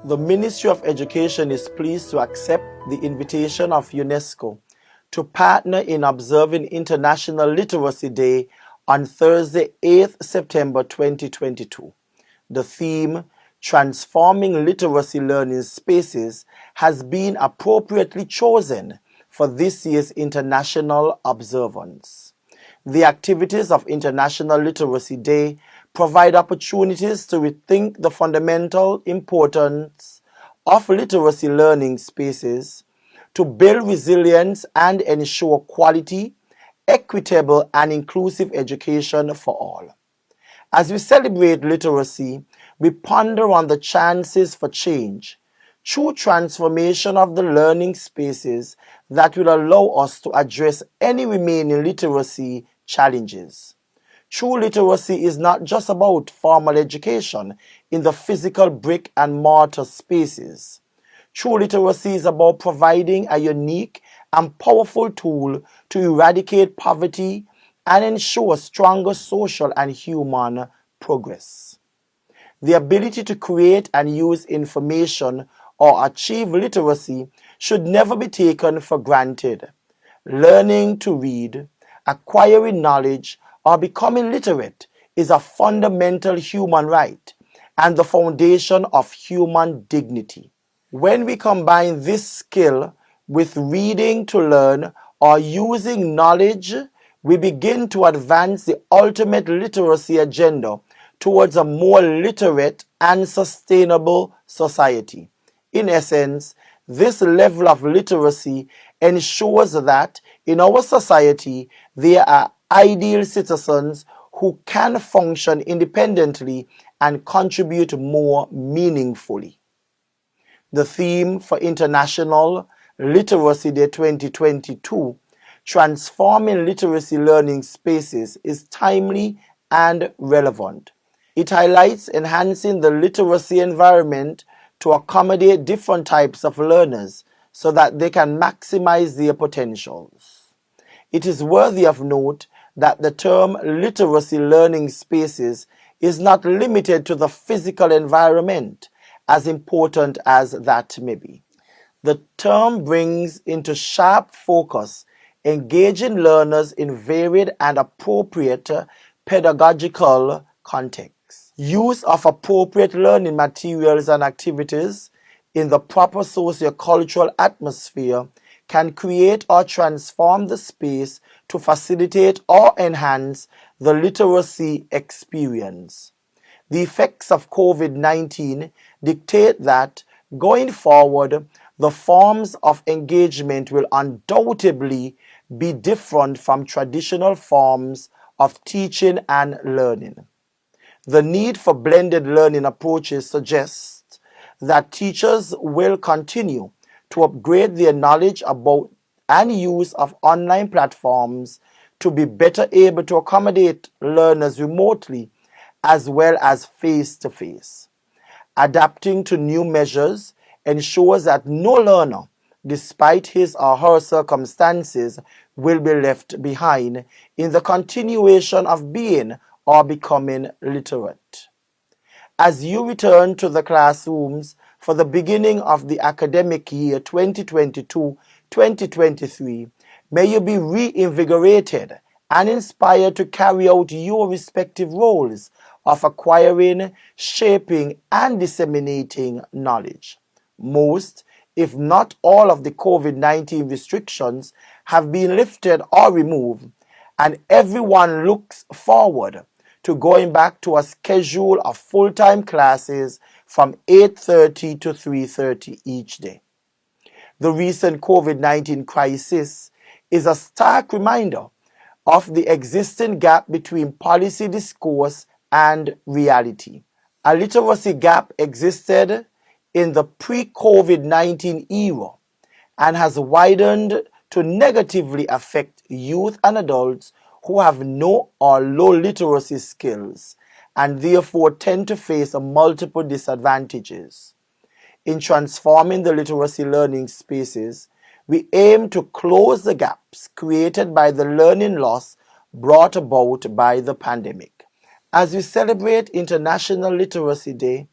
The Ministry of Education is pleased to accept the invitation of UNESCO to partner in observing International Literacy Day on Thursday, 8th September 2022. The theme, Transforming Literacy Learning Spaces, has been appropriately chosen for this year's international observance. The activities of International Literacy Day provide opportunities to rethink the fundamental importance of literacy learning spaces to build resilience and ensure quality, equitable, and inclusive education for all. As we celebrate literacy, we ponder on the chances for change, true transformation of the learning spaces that will allow us to address any remaining literacy challenges. True literacy is not just about formal education in the physical brick and mortar spaces. True literacy is about providing a unique and powerful tool to eradicate poverty and ensure stronger social and human progress. The ability to create and use information or achieve literacy should never be taken for granted. Learning to read, acquiring knowledge, or becoming literate is a fundamental human right and the foundation of human dignity. When we combine this skill with reading to learn or using knowledge, we begin to advance the ultimate literacy agenda towards a more literate and sustainable society. In essence, this level of literacy ensures that in our society there are ideal citizens who can function independently and contribute more meaningfully. The theme for International Literacy Day 2022, Transforming Literacy Learning Spaces, is timely and relevant. It highlights enhancing the literacy environment to accommodate different types of learners so that they can maximize their potentials. It is worthy of note that the term literacy learning spaces is not limited to the physical environment, as important as that may be. The term brings into sharp focus engaging learners in varied and appropriate pedagogical contexts. Use of appropriate learning materials and activities in the proper socio-cultural atmosphere can create or transform the space to facilitate or enhance the literacy experience. The effects of COVID-19 dictate that, going forward, the forms of engagement will undoubtedly be different from traditional forms of teaching and learning. The need for blended learning approaches suggests that teachers will continue to upgrade their knowledge about and use of online platforms to be better able to accommodate learners remotely as well as face-to-face. Adapting to new measures ensures that no learner, despite his or her circumstances, will be left behind in the continuation of being or becoming literate. As you return to the classrooms for the beginning of the academic year 2022-2023, may you be reinvigorated and inspired to carry out your respective roles of acquiring, shaping, and disseminating knowledge. Most, if not all, of the COVID-19 restrictions have been lifted or removed, and everyone looks forward to going back to a schedule of full-time classes from 8:30 to 3:30 each day. The recent COVID-19 crisis is a stark reminder of the existing gap between policy discourse and reality. A literacy gap existed in the pre-COVID-19 era and has widened to negatively affect youth and adults who have no or low literacy skills and therefore tend to face multiple disadvantages. In transforming the literacy learning spaces, we aim to close the gaps created by the learning loss brought about by the pandemic. As we celebrate International Literacy Day,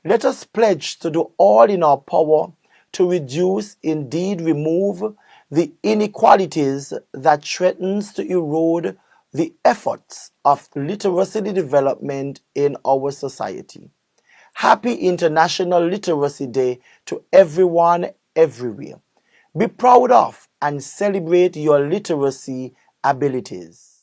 Let us pledge to do all in our power to reduce, indeed remove, the inequalities that threatens to erode the efforts of literacy development in our society. Happy International Literacy Day to everyone everywhere. Be proud of and celebrate your literacy abilities.